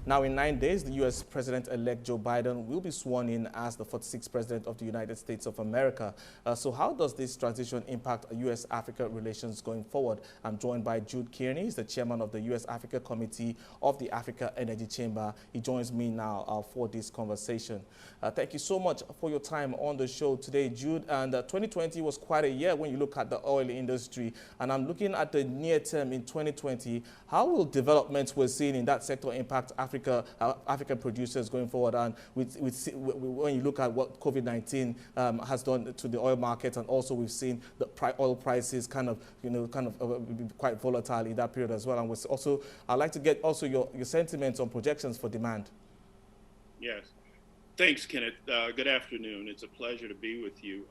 Now, in 9 days, the U.S. President-elect Joe Biden will be sworn in as the 46th President of the United States of America. So how does this transition impact U.S.-Africa relations going forward? I'm joined by Jude Kearney, he's the chairman of the U.S.-Africa Committee of the Africa Energy Chamber. He joins me now for this conversation. Thank you so much for your time on the show today, Jude. And 2020 was quite a year when you look at the oil industry. And I'm looking at the near term in 2020. How will developments we're seeing in that sector impact African producers going forward? And when you look at what COVID-19 has done to the oil market, and also we've seen the oil prices kind of quite volatile in that period as well. And also, I'd like to get also your sentiments on projections for demand. Yes. Thanks, Kenneth. Good afternoon. It's a pleasure to be with you,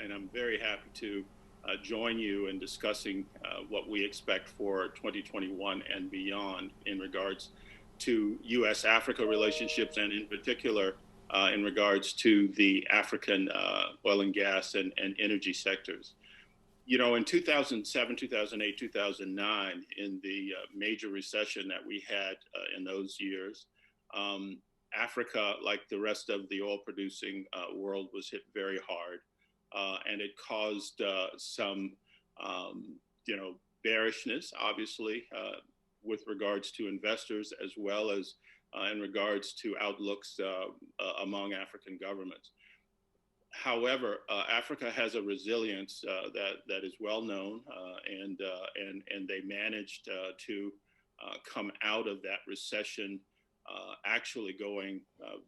and I'm very happy to join you in discussing what we expect for 2021 and beyond in regards to U.S.-Africa relationships, and in particular in regards to the African oil and gas and energy sectors. You know, in 2007, 2008, 2009, in the major recession that we had in those years, Africa, like the rest of the oil-producing world, was hit very hard, and it caused some, bearishness, obviously, with regards to investors, as well as in regards to outlooks among African governments. However, Africa has a resilience that is well known, and they managed to come out of that recession actually going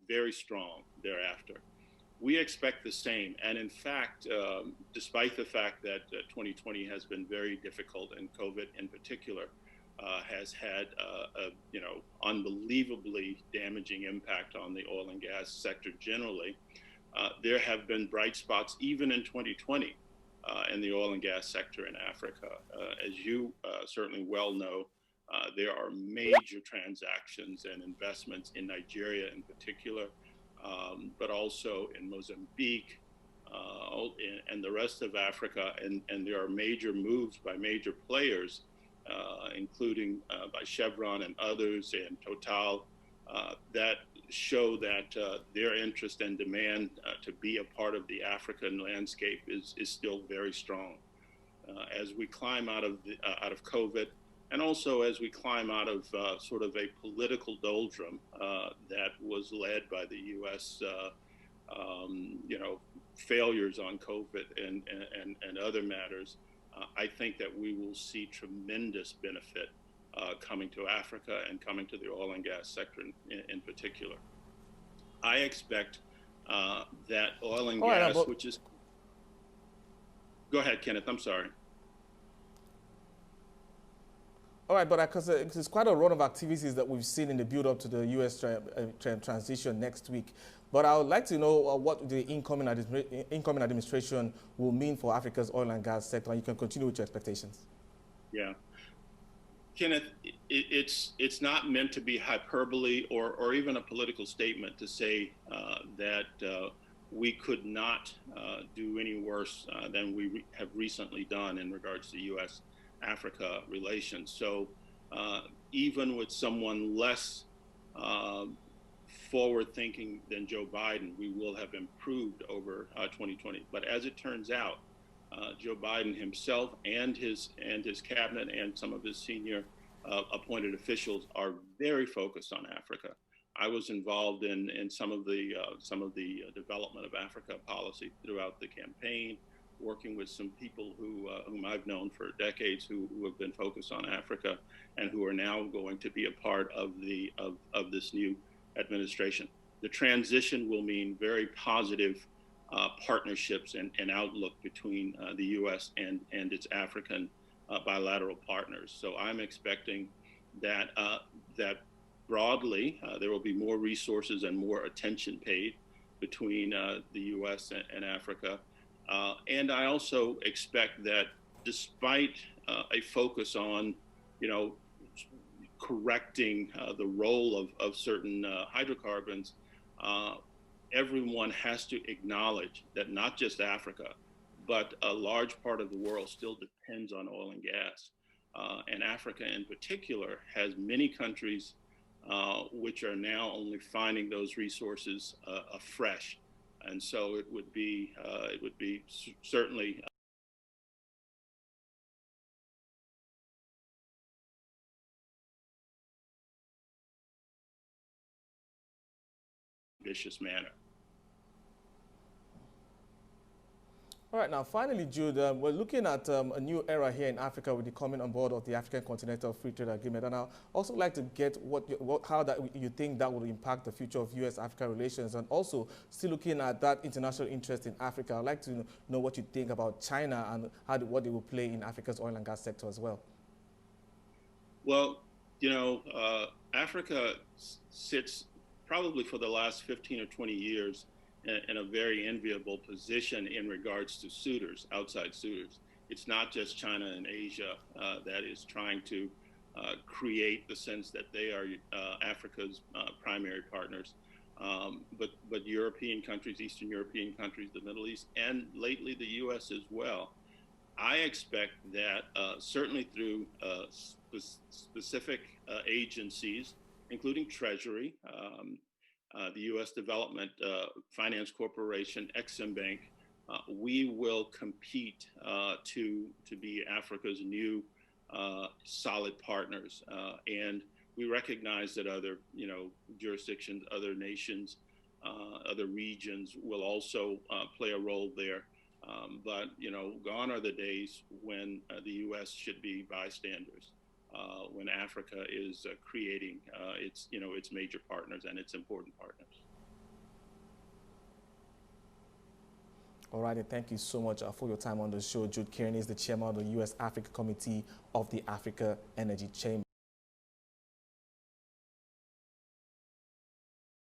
very strong thereafter. We expect the same, and in fact, despite the fact that 2020 has been very difficult, and COVID in particular has had unbelievably damaging impact on the oil and gas sector generally, there have been bright spots even in 2020 in the oil and gas sector in Africa. As you certainly well know, there are major transactions and investments in Nigeria in particular, but also in Mozambique and the rest of Africa. And there are major moves by major players, including by Chevron and others, and Total, that show that their interest and demand to be a part of the African landscape is still very strong. As we climb out of COVID, and also as we climb out of sort of a political doldrum that was led by the U.S. Failures on COVID and other matters, I think that we will see tremendous benefit coming to Africa and coming to the oil and gas sector in particular. I expect that oil and gas, which is... Go ahead, Kenneth, I'm sorry. All right, but because it's quite a run of activities that we've seen in the build-up to the U.S. transition next week. But I would like to know what the incoming administration will mean for Africa's oil and gas sector, and you can continue with your expectations. Yeah. Kenneth, it's not meant to be hyperbole or even a political statement to say that we could not do any worse than we have recently done in regards to U.S.-Africa relations. So even with someone less forward-thinking than Joe Biden, we will have improved over 2020. But as it turns out, Joe Biden himself and his cabinet and some of his senior appointed officials are very focused on Africa. I was involved in some of the development of Africa policy throughout the campaign, working with some people whom I've known for decades who have been focused on Africa and who are now going to be a part of this new administration. The transition will mean very positive partnerships and outlook between the U.S. and its African bilateral partners. So I'm expecting that broadly there will be more resources and more attention paid between the U.S. and Africa. And I also expect that despite a focus on, correcting the role of certain hydrocarbons, everyone has to acknowledge that not just Africa, but a large part of the world still depends on oil and gas. And Africa in particular has many countries which are now only finding those resources afresh. And so it would be certainly ambitious manner. All right, now finally, Jude, we're looking at a new era here in Africa with the coming on board of the African Continental Free Trade Agreement. And I'd also like to get how you think that will impact the future of U.S.-Africa relations, and also still looking at that international interest in Africa. I'd like to know what you think about China and what they will play in Africa's oil and gas sector as well. Well, Africa sits probably for the last 15 or 20 years in a very enviable position in regards to suitors, outside suitors. It's not just China and Asia that is trying to create the sense that they are Africa's primary partners, but European countries, Eastern European countries, the Middle East, and lately the U.S. as well. I expect that certainly through specific agencies, including Treasury, the U.S. Development Finance Corporation, Exim Bank, we will compete to be Africa's new solid partners. And we recognize that other, jurisdictions, other nations, other regions will also play a role there. But, gone are the days when the U.S. should be bystanders. When Africa is creating its major partners and its important partners. All right, and thank you so much for your time on the show. Jude Kearney is the chairman of the U.S.-Africa Committee of the Africa Energy Chamber.